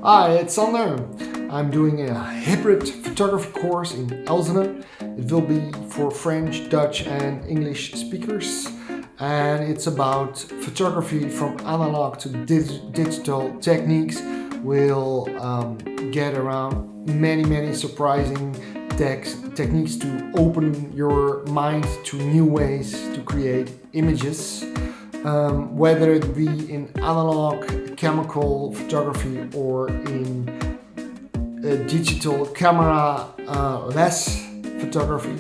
Hi, it's Sander. I'm doing a hybrid photography course in Elzenen. It will be for French, Dutch and English speakers. And it's about photography from analog to digital techniques. We'll get around many surprising techniques to open your mind to new ways to create images. Whether it be in analog chemical photography or in digital camera less photography.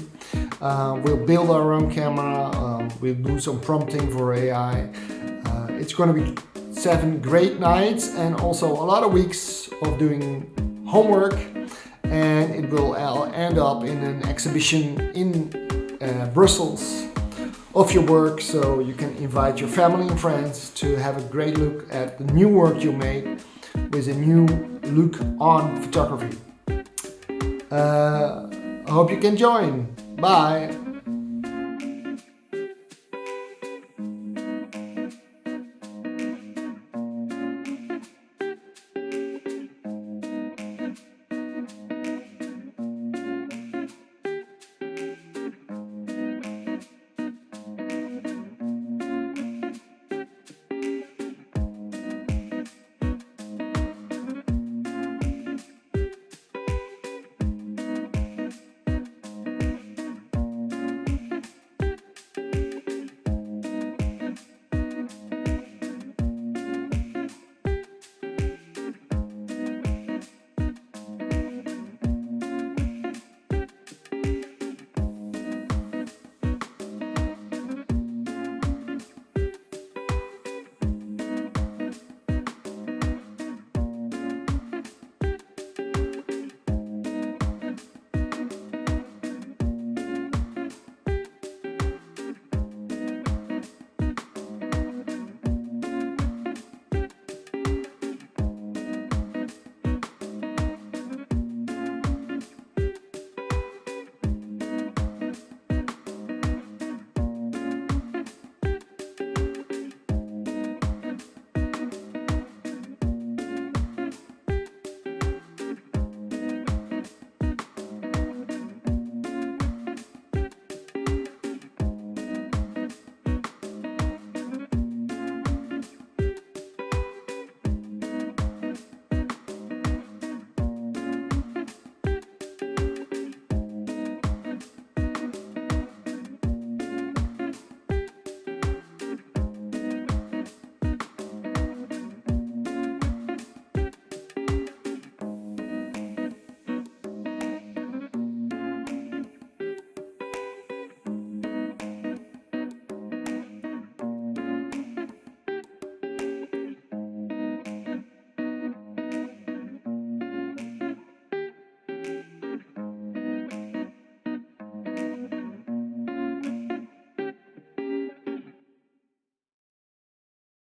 We'll build our own camera, we'll do some prompting for AI. It's going to be 7 great nights and also a lot of weeks of doing homework, and it will end up in an exhibition in Brussels of your work, so you can invite your family and friends to have a great look at the new work you made with a new look on photography. I hope you can join. Bye!